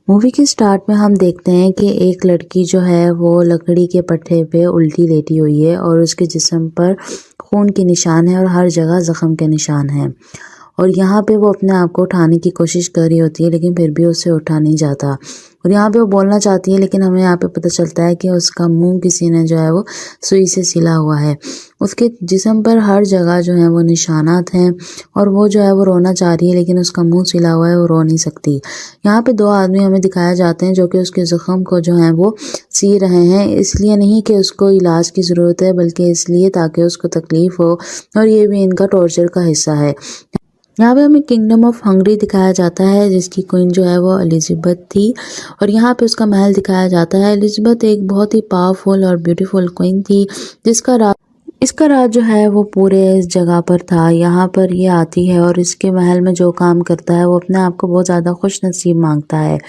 Movie के start में हम देखते हैं कि एक लड़की जो है वो लकड़ी के पट्टे पे उल्टी लेटी हुई है और उसके जिस्म पर खून के निशान है और हर जगह जख्म के निशान हैं। और यहाँ पे वो अपने आप को उठाने की कोशिश कर रही होती है लेकिन फिर भी उससे उठा नहीं जाता। और यहाँ पे वो बोलना चाहती है लेकिन हमें यहाँ पे पता चलता है कि उसका मुंह किसी ने जो है वो सुई से सिला हुआ है। उसके जिस्म पर हर जगह जो है वो निशानात हैं और वो जो है वो रोना चाह रही है लेकिन उसका मुंह सिला हुआ है, वो रो नहीं सकती। यहाँ पे 2 आदमी हमें दिखाए जाते हैं जो कि उसके ज़ख्म को जो है वो सी रहे हैं, इसलिए नहीं कि उसको इलाज की ज़रूरत है बल्कि इसलिए ताकि उसको तकलीफ़ हो और ये भी इनका टॉर्चर का हिस्सा है। यहाँ पे हमें किंगडम ऑफ हंगरी दिखाया जाता है जिसकी क्वीन जो है वो एलिज़ाबेथ थी और यहाँ पे उसका महल दिखाया जाता है। एलिज़ाबेथ एक बहुत ही पावरफुल और ब्यूटीफुल क्वीन थी इसका राज जो है वो पूरे इस जगह पर था। यहाँ पर ये आती है और इसके महल में जो काम करता है वो अपने आप को बहुत ज़्यादा खुश नसीब मांगता है।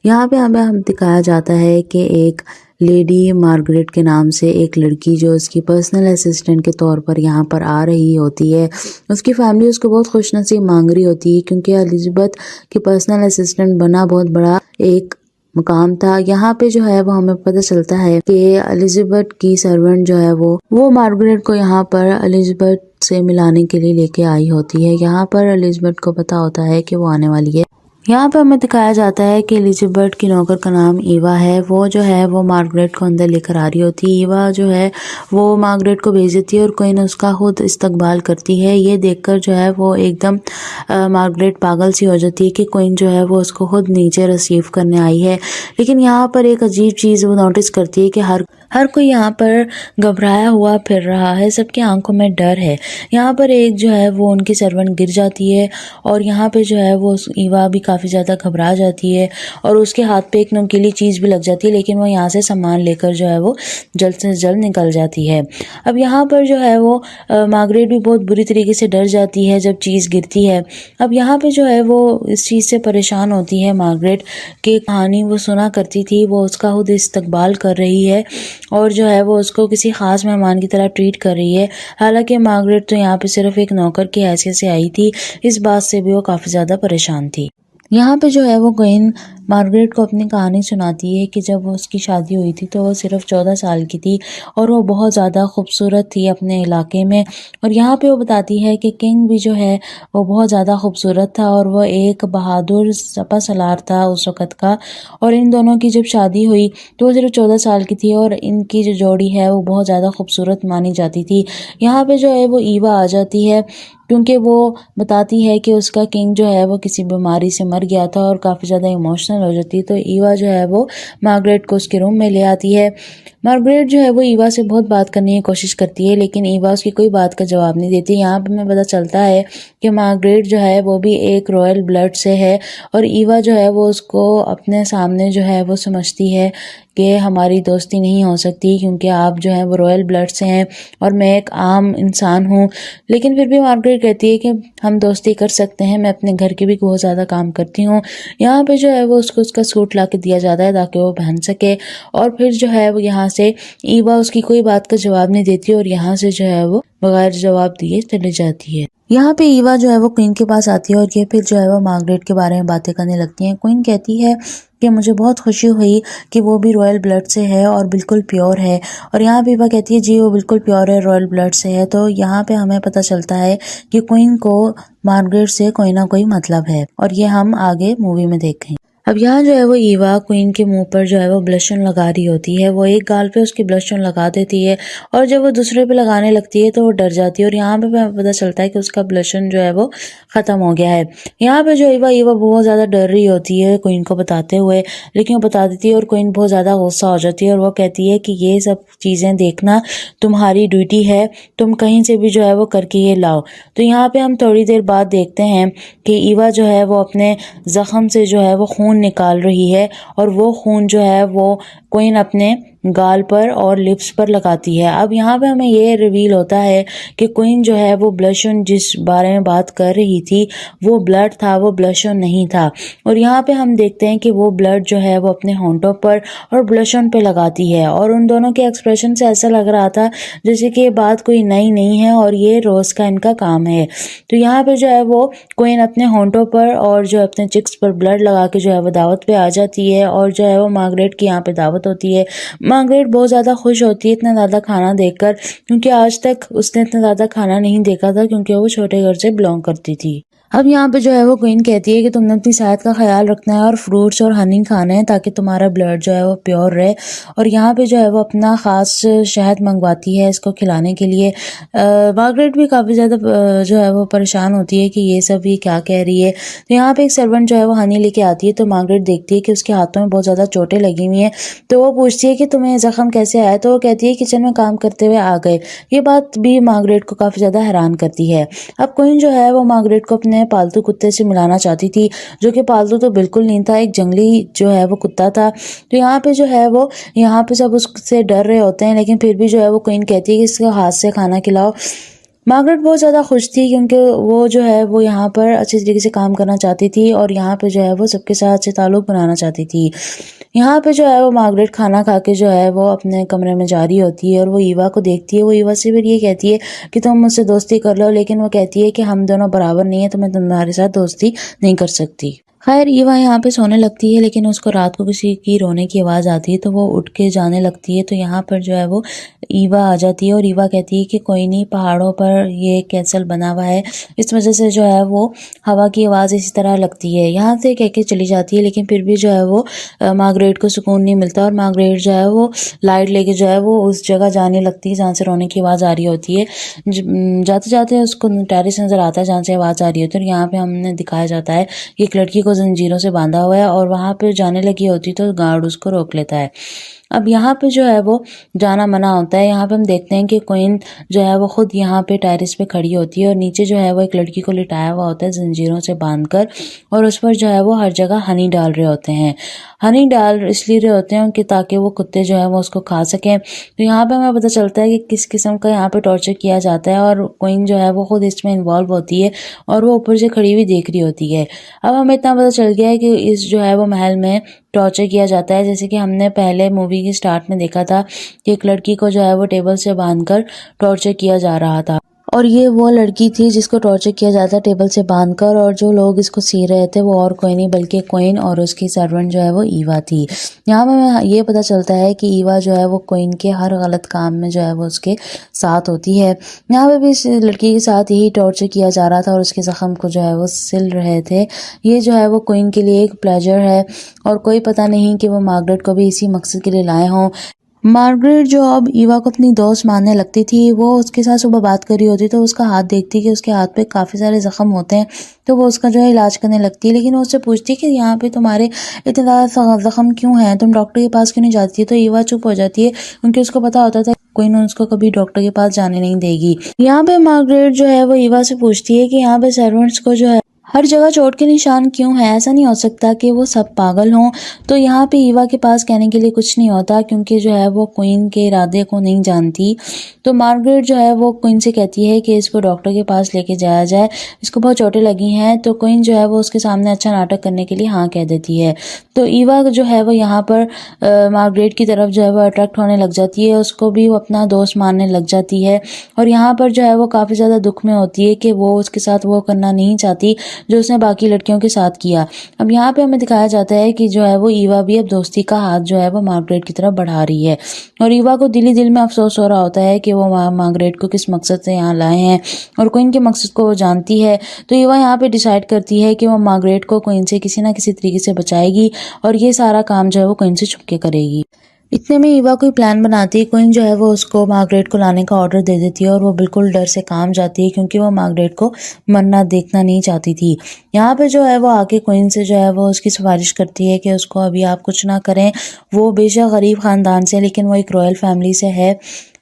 यहाँ पे हम दिखाया जाता है कि एक लेडी मार्गरेट के नाम से एक लड़की जो उसकी पर्सनल असिस्टेंट के तौर पर यहाँ पर आ रही होती है। उसकी फैमिली उसको बहुत खुश नसीब मांग रही होती है क्योंकि एलिज़ाबेथ की पर्सनल असिस्टेंट बना बहुत बड़ा एक मुकाम था। यहाँ पे जो है वो हमें पता चलता है कि एलिज़ाबेथ की सर्वेंट जो है वो मार्गरेट को यहाँ पर एलिज़ाबेथ से मिलाने के लिए लेके आई होती है। यहाँ पर एलिज़ाबेथ को पता होता है कि वो आने वाली है। यहाँ पे हमें दिखाया जाता है कि एलिज़ाबेथ की नौकर का नाम ईवा है। वो जो है वो मार्गरेट को अंदर लेकर आ रही होती है। ईवा जो है वो मार्गरेट को भेज देती है और क्वीन उसका खुद इस्तकबाल करती है। ये देखकर जो है वो एकदम मार्गरेट पागल सी हो जाती है कि क्वीन जो है वो उसको खुद नीचे रिसीव करने आई है। लेकिन यहाँ पर एक अजीब चीज़ वो नोटिस करती है कि हर कोई यहाँ पर घबराया हुआ फिर रहा है, सबकी आंखों में डर है। यहाँ पर एक जो है वो उनकी सर्वेंट गिर जाती है और यहाँ पे जो है वो ईवा भी काफ़ी ज़्यादा घबरा जाती है और उसके हाथ पे एक नोकीली चीज़ भी लग जाती है, लेकिन वो यहाँ से सामान लेकर जो है वो जल्द से जल्द निकल जाती है। अब यहाँ पर जो है वो मार्गरेट भी बहुत बुरी तरीके से डर जाती है जब चीज़ गिरती है। अब यहाँ पे जो है वो इस चीज़ से परेशान होती है मार्गरेट की कहानी वो सुना करती थी, वो उसका खुद इस्तकबाल कर रही है और जो है वो उसको किसी ख़ास मेहमान की तरह ट्रीट कर रही है। हालांकि मार्गरेट तो यहाँ पे सिर्फ एक नौकर की हैसियत से आई थी, इस बात से भी वो काफ़ी ज़्यादा परेशान थी। यहाँ पे जो है वो क्वीन मार्गरेट को अपनी कहानी सुनाती है कि जब वो उसकी शादी हुई थी तो वो सिर्फ 14 साल की थी और वो बहुत ज़्यादा खूबसूरत थी अपने इलाके में। और यहाँ पे वो बताती है कि किंग भी जो है वो बहुत ज़्यादा खूबसूरत था और वो एक बहादुर सपा सलार था उस वक़्त का। और इन दोनों की जब शादी हुई तो वो सिर्फ 14 साल की थी और इनकी जो जोड़ी है वो बहुत ज़्यादा खूबसूरत मानी जाती थी। यहाँ पे जो है वो ईवा आ जाती है क्योंकि वो बताती है कि उसका किंग जो है वो किसी बीमारी से मर गया था और काफ़ी ज़्यादा इमोशनल हो जाती है। तो ईवा जो है वो मार्गरेट को उसके रूम में ले आती है। मार्गरेट जो है वो ईवा से बहुत बात करने की कोशिश करती है लेकिन ईवा उसकी कोई बात का जवाब नहीं देती। यहाँ पर हमें पता चलता है कि मार्गरेट जो है वो भी एक रॉयल ब्लड से है और ईवा जो है वो उसको अपने सामने जो है वो समझती है कि हमारी दोस्ती नहीं हो सकती क्योंकि आप जो है वो रॉयल ब्लड से हैं और मैं एक आम इंसान हूँ। लेकिन फिर भी मार्गरेट कहती है कि हम दोस्ती कर सकते हैं, मैं अपने घर के भी बहुत ज़्यादा काम करती हूँ। यहाँ पे जो है वो उसको उसका सूट ला के दिया जाता है ताकि वो पहन सके और फिर जो है वो यहाँ से ईवा उसकी कोई बात का जवाब नहीं देती और यहाँ से जो है वो बगैर जवाब दिए चली जाती है। यहाँ पे ईवा जो है वो क्वीन के पास आती है और ये फिर जो है वो मार्गरेट के बारे में बातें करने लगती हैं। क्वीन कहती है कि मुझे बहुत खुशी हुई कि वो भी रॉयल ब्लड से है और बिल्कुल प्योर है। और यहाँ पे ईवा कहती है जी वो बिल्कुल प्योर है, रॉयल ब्लड से है। तो यहाँ पे हमें पता चलता है कि क्वीन को मार्गरेट से कोई ना कोई मतलब है और ये हम आगे मूवी में देखें। अब यहाँ जो है वो ईवा क्वीन के मुंह पर जो है वो ब्लश ऑन लगा रही होती है। वो एक गाल पे उसकी ब्लश ऑन लगा देती है और जब वो दूसरे पे लगाने लगती है तो वो डर जाती है और यहाँ पे पता चलता है कि उसका ब्लश ऑन जो है वो ख़त्म हो गया है। यहाँ पे जो ईवा बहुत ज़्यादा डर रही होती है क्वीन को बताते हुए, लेकिन वो बता देती है और क्वीन बहुत ज़्यादा गुस्सा हो जाती है और वो कहती है कि ये सब चीज़ें देखना तुम्हारी ड्यूटी है, तुम कहीं से भी जो है वो करके ये लाओ। तो यहाँ पे हम थोड़ी देर बाद देखते हैं कि ईवा जो है वो अपने ज़ख्म से जो है वो खून निकाल रही है और वो खून जो है वो क्वीन अपने गाल पर और लिप्स पर लगाती है। अब यहाँ पे हमें ये रिवील होता है कि क्वीन जो है वो ब्लश ऑन जिस बारे में बात कर रही थी वो ब्लड था, वो ब्लश ऑन नहीं था। और यहाँ पे हम देखते हैं कि वो ब्लड जो है वो अपने होंठों पर और ब्लश ऑन पे लगाती है और उन दोनों के एक्सप्रेशन से ऐसा लग रहा था जैसे कि ये बात कोई नई नहीं है और ये रोज का इनका काम है। तो यहाँ पे जो है वो क्वीन अपने होंठों पर और जो अपने चिक्स पर ब्लड लगा के जो है वो दावत पे आ जाती है और जो है वो मार्गरेट की यहाँ पे दावत होती है। मार्गरेट बहुत ज़्यादा खुश होती है इतना ज़्यादा खाना देखकर, क्योंकि आज तक उसने इतना ज़्यादा खाना नहीं देखा था क्योंकि वो छोटे घर से बिलोंग करती थी। अब यहाँ पे जो है वो क्वीन कहती है कि तुमने अपनी सेहत का ख्याल रखना है और फ्रूट्स और हनी खाना है ताकि तुम्हारा ब्लड जो है वो प्योर रहे। और यहाँ पे जो है वो अपना ख़ास शहद मंगवाती है इसको खिलाने के लिए। मार्गरेट भी काफ़ी ज़्यादा जो है वो परेशान होती है कि ये सब ये क्या कह रही है। तो यहाँ पे एक सर्वेंट जो है वो हनी लेके आती है तो मार्गरेट देखती है कि उसके हाथों में बहुत ज़्यादा चोटें लगी हुई हैं। तो वो पूछती है कि तुम्हें ज़ख्म कैसे आया, तो वो कहती है किचन में काम करते हुए आ गए। ये बात भी मार्गरेट को काफ़ी ज़्यादा हैरान करती है। अब क्वीन जो है वो मार्गरेट को अपने पालतू कुत्ते से मिलाना चाहती थी, जो कि पालतू तो बिल्कुल नहीं था, एक जंगली जो है वो कुत्ता था। तो यहाँ पे जो है वो यहाँ पे सब उससे डर रहे होते हैं, लेकिन फिर भी जो है वो क्वीन कहती है कि इसके हाथ से खाना खिलाओ। मार्गरेट बहुत ज़्यादा खुश थी क्योंकि वो जो है वो यहाँ पर अच्छी तरीके से काम करना चाहती थी और यहाँ पे जो है वो सबके साथ अच्छे ताल्लुक़ बनाना चाहती थी। यहाँ पे जो है वो मार्गरेट खाना खा के जो है वो अपने कमरे में जा रही होती है और वो ईवा को देखती है। वो ईवा से फिर ये कहती है कि तुम मुझसे दोस्ती कर लो, लेकिन वो कहती है कि हम दोनों बराबर नहीं है तो मैं तुम्हारे साथ दोस्ती नहीं कर सकती। खैर ईवा यहाँ पे सोने लगती है, लेकिन उसको रात को किसी की रोने की आवाज़ आती है तो वो उठ के जाने लगती है। तो यहाँ पर जो है वो ईवा आ जाती है और ईवा कहती है कि कोई नहीं, पहाड़ों पर ये कैसल बना हुआ है, इस वजह से जो है वो हवा की आवाज़ इसी तरह लगती है। यहाँ से कह के चली जाती है, लेकिन फिर भी जो है वो मार्गरेट को सुकून नहीं मिलता और मार्गरेट जो है वो लाइट लेके जो है वो उस जगह जाने लगती है जहाँ से रोने की आवाज़ आ रही होती है। जाते जाते उसको टेरेस नज़र आता है जहाँ से आवाज़ आ रही होती है और यहाँ पे हमने दिखाया जाता है कि एक लड़की को जंजीरों से बांधा हुआ है और वहाँ पे जाने लगी होती तो गार्ड उसको रोक लेता है। अब यहाँ पे जो है वो जाना मना होता है। यहाँ पे हम देखते हैं कि क्वीन जो है वो खुद यहाँ पे टेरेस पे खड़ी होती है और नीचे जो है वो एक लड़की को लिटाया हुआ होता है जंजीरों से बांधकर और उस पर जो है वो हर जगह हनी डाल रहे होते हैं। हनी डाल इसलिए रहे होते हैं कि ताकि वो कुत्ते जो है वो उसको खा सकें। तो यहाँ पे हमें पता चलता है कि किस किस्म का यहाँ पे टॉर्चर किया जाता है और क्वीन जो है वो खुद इसमें इन्वॉल्व होती है और वो ऊपर से खड़ी हुई देख रही होती है। अब हमें इतना पता चल गया है कि इस जो है वो महल में टॉर्चर किया जाता है, जैसे कि हमने पहले मूवी के स्टार्ट में देखा था कि एक लड़की को जो है वो टेबल से बांधकर टॉर्चर किया जा रहा था और ये वो लड़की थी जिसको टॉर्चर किया जाता टेबल से बांधकर और जो लोग इसको सी रहे थे वो और कोई नहीं बल्कि क्वीन और उसकी सर्वेंट जो है वो ईवा थी। यहाँ पे हमें ये पता चलता है कि ईवा जो है वो क्वीन के हर गलत काम में जो है वो उसके साथ होती है। यहाँ पे भी इस लड़की के साथ यही टॉर्चर किया जा रहा था और उसके ज़ख्म को जो है वो सिल रहे थे। ये जो है वो क्वीन के लिए एक प्लेजर है और कोई पता नहीं कि वो मार्गरेट को भी इसी मकसद के लिए लाए हों। मार्गरेट जो अब ईवा को अपनी दोस्त मानने लगती थी, वो उसके साथ सुबह बात कर रही होती तो उसका हाथ देखती कि उसके हाथ पे काफ़ी सारे ज़ख्म होते हैं, तो वो उसका जो है इलाज करने लगती है। लेकिन वो उससे पूछती है कि यहाँ पे तुम्हारे इतने ज़्यादा ज़ख्म क्यों हैं, तुम डॉक्टर के पास क्यों नहीं जाती? तो ईवा चुप हो जाती है क्योंकि उसको पता होता था कोई ना उसको कभी डॉक्टर के पास जाने नहीं देगी। यहाँ पे मार्गरेट जो है वो ईवा से पूछती है कि यहाँ पे सर्वेंट्स को जो है हर जगह चोट के निशान क्यों है, ऐसा नहीं हो सकता कि वो सब पागल हों। तो यहाँ पे ईवा के पास कहने के लिए कुछ नहीं होता क्योंकि जो है वो क्वीन के इरादे को नहीं जानती। तो मार्गरेट जो है वो क्वीन से कहती है कि इसको डॉक्टर के पास लेके जाया जाए, इसको बहुत चोटें लगी हैं। तो क्वीन जो है वो उसके सामने अच्छा नाटक करने के लिए हाँ कह देती है। तो ईवा जो है वो यहाँ पर मार्गरेट की तरफ जो है वो अट्रैक्ट होने लग जाती है, उसको भी वो अपना दोस्त मानने लग जाती है और यहाँ पर जो है वो काफ़ी ज़्यादा दुख में होती है कि वो उसके साथ वो करना नहीं चाहती जो उसने बाकी लड़कियों के साथ किया। अब यहाँ पे हमें दिखाया जाता है कि जो है वो ईवा भी अब दोस्ती का हाथ जो है वो मार्गरेट की तरफ बढ़ा रही है और ईवा को दिल ही दिल में अफसोस हो रहा होता है कि वो मार्गरेट को किस मकसद से यहाँ लाए हैं और क्वीन के मकसद को वो जानती है। तो ईवा यहाँ पे डिसाइड करती है कि वो मार्गरेट को क्वीन से किसी ना किसी तरीके से बचाएगी और ये सारा काम जो है वो क्वीन से छुप के करेगी। इतने में ईवा कोई प्लान बनाती है, क्वीन जो है वो उसको मार्गरेट को लाने का ऑर्डर दे देती है और वो बिल्कुल डर से काम जाती है क्योंकि वो मार्गरेट को मरना देखना नहीं चाहती थी। यहाँ पे जो है वो आके क्वीन से जो है वो उसकी सिफारिश करती है कि उसको अभी आप कुछ ना करें। वो बेशक गरीब ख़ानदान से लेकिन वो एक रॉयल फैमिली से है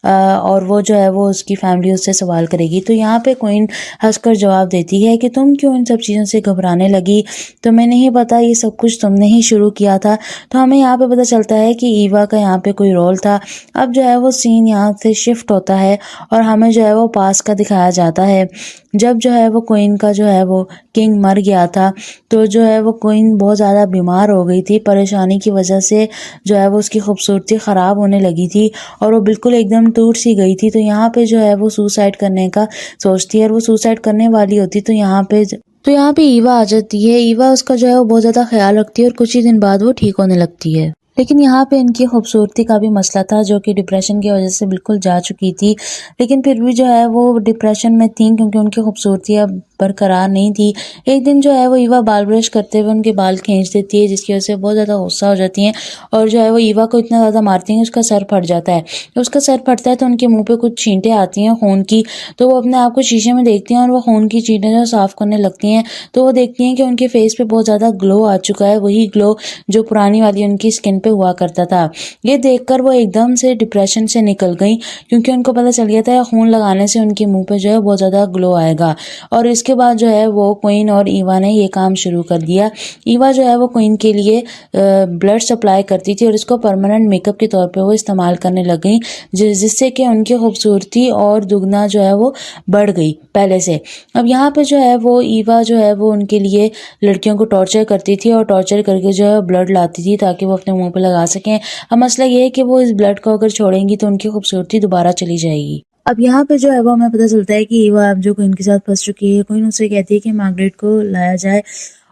और वो जो है वो उसकी फैमिली उससे सवाल करेगी। तो यहाँ पे क्वीन हंसकर जवाब देती है कि तुम क्यों इन सब चीज़ों से घबराने लगी, तुम्हें नहीं पता ये सब कुछ तुमने ही शुरू किया था। तो हमें यहाँ पे पता चलता है कि ईवा का यहाँ पे कोई रोल था। अब जो है वो सीन यहाँ से शिफ्ट होता है और हमें जो है वो पास का दिखाया जाता है। जब जो है वो क्वीन का जो है वो किंग मर गया था, तो जो है वो क्वीन बहुत ज़्यादा बीमार हो गई थी। परेशानी की वजह से जो है वो उसकी खूबसूरती ख़राब होने लगी थी और वो बिल्कुल एकदम टूट सी गई थी। तो यहाँ पे जो है वो सुसाइड करने का सोचती है और वो सुसाइड करने वाली होती। तो यहाँ पे ईवा आ जाती है। ईवा उसका जो है वो बहुत ज़्यादा ख्याल रखती है और कुछ ही दिन बाद वो ठीक होने लगती है। लेकिन यहाँ पे इनकी खूबसूरती का भी मसला था, जो कि डिप्रेशन की वजह से बिल्कुल जा चुकी थी। लेकिन फिर भी जो है वो डिप्रेशन में थी क्योंकि उनकी खूबसूरती अब बरकरार नहीं थी। एक दिन जो है वो ईवा बाल ब्रश करते हुए उनके बाल खींच देती है, जिसकी वजह से बहुत ज़्यादा गुस्सा हो जाती हैं और जो है वो ईवा को इतना ज़्यादा मारती हैं उसका सर फट जाता है। तो उसका सर फटता है तो उनके मुंह पे कुछ छींटें आती हैं खून की। तो वो अपने आप को शीशे में देखती हैं और वो खून की छींटें जो साफ करने लगती हैं। तो वो देखती हैं कि उनके फेस पे बहुत ज़्यादा ग्लो आ चुका है, वही ग्लो जो पुरानी वाली उनकी स्किन पे हुआ करता था। ये देखकर वो एकदम से डिप्रेशन से निकल गई, क्योंकि उनको पता चल गया था खून लगाने से उनके मुंह पे जो है बहुत ज़्यादा ग्लो आएगा। और इसके बाद जो है वो क्वीन और ईवा ने ये काम शुरू कर दिया। ईवा जो है वो क्वीन के लिए ब्लड सप्लाई करती थी और इसको परमानेंट मेकअप के तौर पे वो इस्तेमाल करने लग गई, जिससे कि उनकी खूबसूरती और दुगना जो है वो बढ़ गई पहले से। अब यहाँ पे जो है वो ईवा जो है वो उनके लिए लड़कियों को टॉर्चर करती थी और टॉर्चर करके जो है ब्लड लाती थी ताकि वो अपने मुंह पे लगा सकें। अब मसला ये है कि वो इस ब्लड को अगर छोड़ेंगी तो उनकी खूबसूरती दोबारा चली जाएगी। अब यहाँ पे जो है वो हमें पता चलता है कि ईवा अब जो क्वीन के साथ फंस चुकी है। क्वीन उससे कहती है कि मार्गरेट को लाया जाए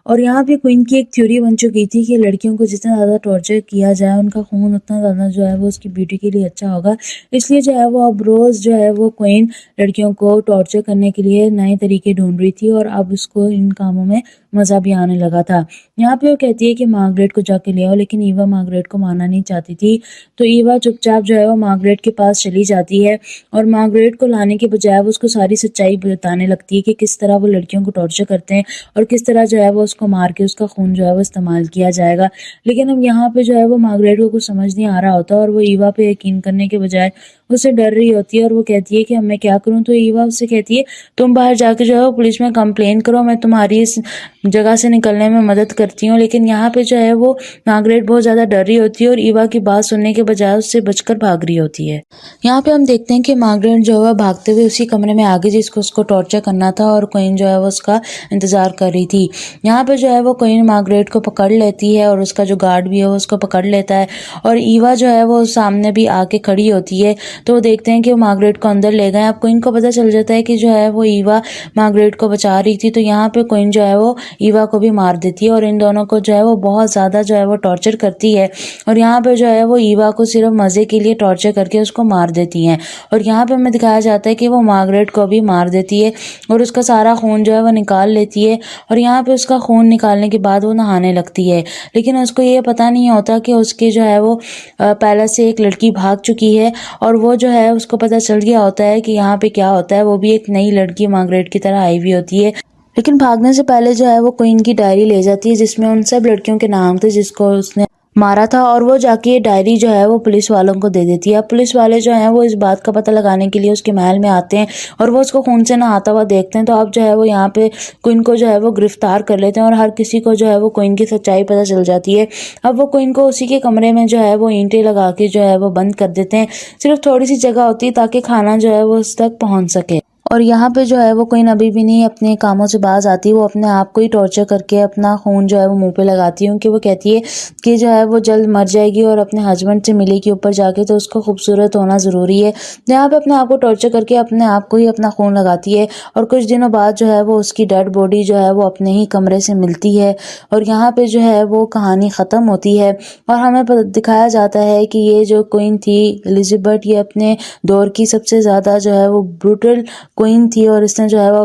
और यहाँ पे क्वीन की एक थ्योरी बन चुकी थी कि लड़कियों को जितना ज़्यादा टॉर्चर किया जाए उनका खून उतना ज़्यादा जो है वो उसकी ब्यूटी के लिए अच्छा होगा। इसलिए जो है वो अब रोज़ जो है वो क्वीन लड़कियों को टॉर्चर करने के लिए नए तरीके ढूंढ रही थी और अब उसको इन कामों में मज़ा भी आने लगा था। यहाँ पे वो कहती है कि मार्गरेट को जाके ले आओ, लेकिन ईवा मार्गरेट को मारना नहीं चाहती थी। तो ईवा चुपचाप जो है वो मार्गरेट के पास चली जाती है और मार्गरेट को लाने के बजाय वो उसको सारी सच्चाई बताने लगती है कि किस तरह वो लड़कियों को टॉर्चर करते हैं और किस तरह जो है वो उसको मार के उसका खून जो है वो इस्तेमाल किया जाएगा। लेकिन अब यहाँ पे जो है वो मार्गरेट को कुछ समझ नहीं आ रहा होता और वो ईवा पे यकीन करने के बजाय उससे डर रही होती है और वो कहती है कि अब मैं क्या करूँ। तो ईवा उससे कहती है तुम बाहर जाके जो है वो पुलिस में कंप्लेन करो, मैं तुम्हारी इस जगह से निकलने में मदद करती हूँ। लेकिन यहाँ पे जो है वो मार्गरेट बहुत ज़्यादा डर रही होती है और ईवा की बात सुनने के बजाय उससे बचकर भाग रही होती है। यहाँ पे हम देखते हैं कि मार्गरेट जो है भागते हुए उसी कमरे में आ गई जिसको उसको टॉर्चर करना था और क्वीन जो है वो उसका इंतजार कर रही थी। यहाँ पे जो है वो क्वीन मार्गरेट को पकड़ लेती है और उसका जो गार्ड भी है वो उसको पकड़ लेता है और ईवा जो है वो सामने भी आके खड़ी होती है। तो वो देखते हैं कि वो मार्गरेट को अंदर ले गए। अब क्वीन को पता चल जाता है कि जो है वो ईवा मार्गरेट को बचा रही थी। तो यहाँ पे क्वीन जो है वो ईवा को भी मार देती है और इन दोनों को जो है वो बहुत ज़्यादा जो है वो टॉर्चर करती है और यहाँ पे जो है वो ईवा को सिर्फ मज़े के लिए टॉर्चर करके उसको मार देती हैं। और यहाँ पे हमें दिखाया जाता है कि वो मार्गरेट को भी मार देती है और उसका सारा खून जो है वो निकाल लेती है और यहाँ पे उसका खून निकालने के बाद वो नहाने लगती है। लेकिन उसको ये पता नहीं होता कि उसके जो है वो पहले से एक लड़की भाग चुकी है और वो जो है उसको पता चल गया होता है कि यहाँ पे क्या होता है। वो भी एक नई लड़की मार्गरेट की तरह आई हुई होती है। लेकिन भागने से पहले जो है वो क्वीन की डायरी ले जाती है जिसमें उन सब लड़कियों के नाम थे जिसको उसने मारा था और वो जाके ये डायरी जो है वो पुलिस वालों को दे देती है। अब पुलिस वाले जो हैं वो इस बात का पता लगाने के लिए उसके महल में आते हैं और वो उसको खून से नहाता हुआ देखते हैं। तो अब जो है वो यहाँ पे क्वीन को जो है वो गिरफ्तार कर लेते हैं और हर किसी को जो है वो क्वीन की सच्चाई पता चल जाती है। अब वो क्वीन को उसी के कमरे में जो है वो ईंटें लगा के जो है वो बंद कर देते हैं। सिर्फ थोड़ी सी जगह होती है ताकि खाना जो है वो उस तक पहुँच सके। और यहाँ पे जो है वो क्वीन अभी भी नहीं अपने कामों से बाज आती। वो अपने आप को ही टॉर्चर करके अपना खून जो है वो मुंह पे लगाती है क्योंकि वो कहती है कि जो है वो जल्द मर जाएगी और अपने हस्बैंड से मिलेगी ऊपर जाके, तो उसको खूबसूरत होना ज़रूरी है। यहाँ पे अपने आप को टॉर्चर करके अपने आप को ही अपना खून लगाती है और कुछ दिनों बाद जो है वो उसकी डेड बॉडी जो है वो अपने ही कमरे से मिलती है और यहाँ पे जो है वो कहानी ख़त्म होती है। और हमें दिखाया जाता है कि ये जो क्वीन थी एलिजाबेथ, ये अपने दौर की सबसे ज़्यादा जो है वो ब्रूटल क्वीन थी और इसने जो है वो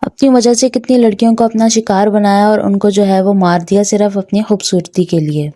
अपनी वजह से कितनी लड़कियों को अपना शिकार बनाया और उनको जो है वो मार दिया सिर्फ अपनी खूबसूरती के लिए।